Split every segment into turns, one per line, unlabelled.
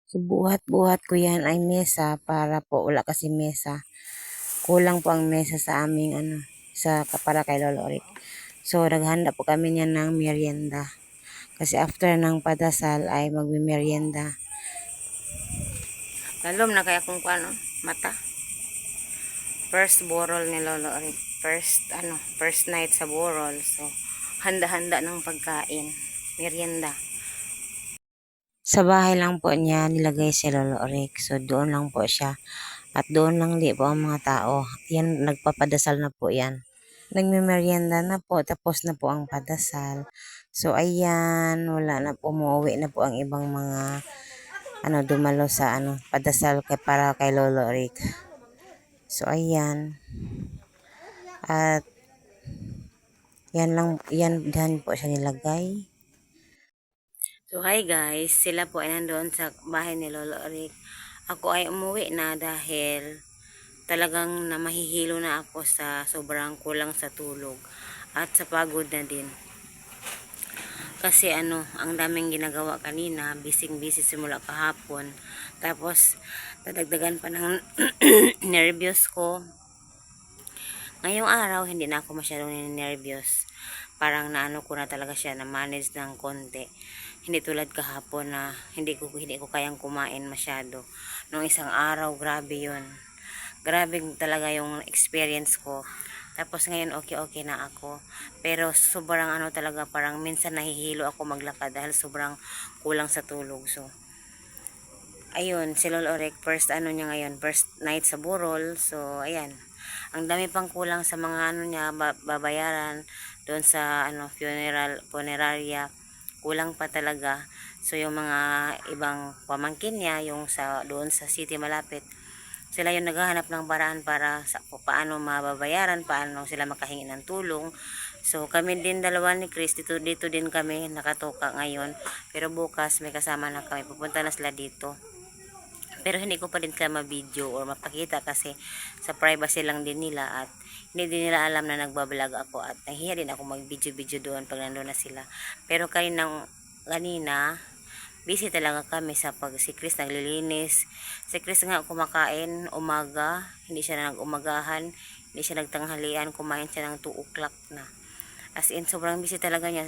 So, buhat-buhat ko yan ay mesa para po wala kasi mesa. Kulang po ang mesa sa aming para kay Lolo Rick. So, naghanda po kami niyan ng merienda. Kasi after ng padasal ay magmi-merienda. Nalom na kaya kung ano, mata. First borol ni Lolo Rick. First night sa borol. So, handa-handa ng pagkain. Merienda. Sa bahay lang po niya nilagay si Lolo Rick. So, doon lang po siya. At doon lang di po ang mga tao. Yan, nagpapadasal na po yan. Nagme-merienda na po. Tapos na po ang padasal. So, ayan. Wala na po. Umuwi na po ang ibang mga dumalo sa padasal para kay Lolo Rick. So, ayan. At yan po siya nilagay. So, hi guys. Sila po ay nandoon sa bahay ni Lolo Rick. Ako ay umuwi na dahil talagang mahihilo na ako sa sobrang kulang sa tulog at sa pagod na din. Kasi ang daming ginagawa kanina, busy simula kahapon. Tapos, dadagdagan pa ng nervyos ko. Ngayong araw, hindi na ako masyadong nervyos. Parang naano ko na talaga siya na manage ng konti. Hindi tulad kahapon na hindi ko kayang kumain masyado. Nung isang araw, grabe yun. Grabe talaga yung experience ko. Tapos ngayon okay na ako. Pero sobrang talaga, parang minsan nahihilo ako maglakad dahil sobrang kulang sa tulog. So, ayun, si Lolo Rick, first niya ngayon, first night sa burol. So, ayan. Ang dami pang kulang sa mga niya, babayaran doon sa funeraria. Kulang pa talaga. So, yung mga ibang pamangkin niya, yung doon sa city malapit, sila yung naghahanap ng paraan para paano mababayaran, paano sila makahingi ng tulong. So, kami din dalawa ni Chris, dito din kami nakatoka ngayon. Pero bukas may kasama na kami. Pupunta na sila dito. Pero hindi ko pa din sila ma-video or mapakita kasi sa privacy lang din nila at hindi din nila alam na nagbablog ako at nahihiya din ako mag-video doon pag nandun na sila. Pero kanina, busy talaga kami sa si Chris naglilinis. Si Chris nga kumakain umaga, hindi siya na nag-umagahan, hindi siya nagtanghalian, kumain siya ng 2 o'clock na. As in, sobrang busy talaga niya.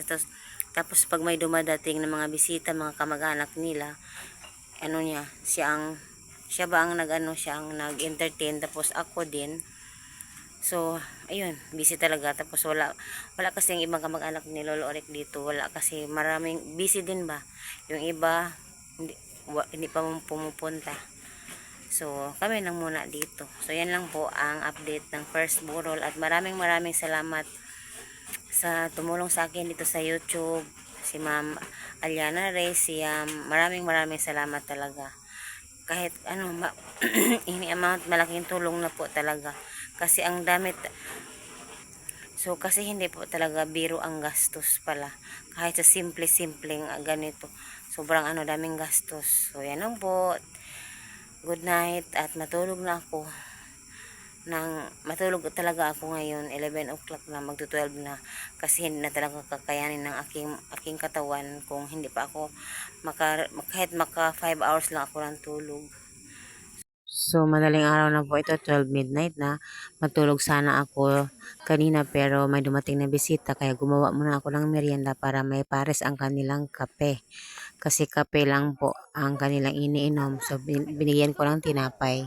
Tapos pag may dumadating ng mga bisita, mga kamag-anak nila, siya ba ang nag-entertain, tapos ako din. So, ayun, busy talaga. Tapos wala kasi yung ibang kamag-anak ni Lolo Rick dito. Wala kasi, maraming busy din ba. Yung iba, hindi pa pumupunta. So, kami lang muna dito. So, yan lang po ang update ng first burol. At maraming salamat sa tumulong sa akin dito sa YouTube. Si Ma'am Aliana Reyes, maraming salamat talaga. Kahit ini amount, malaking tulong na po talaga. Kasi ang dami. So, kasi hindi po talaga biro ang gastos pala. Kahit sa simpleng ganito. Sobrang daming gastos. So, yan lang po. Good night at matulog na ako. Matulog talaga ako ngayon 11 o'clock na, magto 12 na, kasi hindi na talaga kakayanin ng aking katawan kung hindi pa ako kahit maka 5 hours lang ako ng tulog. So, madaling araw na po ito, 12 midnight na. Matulog sana ako kanina pero may dumating na bisita kaya gumawa muna ako ng merienda para may pares ang kanilang kape. Kasi kape lang po ang kanilang iniinom. So, binigyan ko ng tinapay.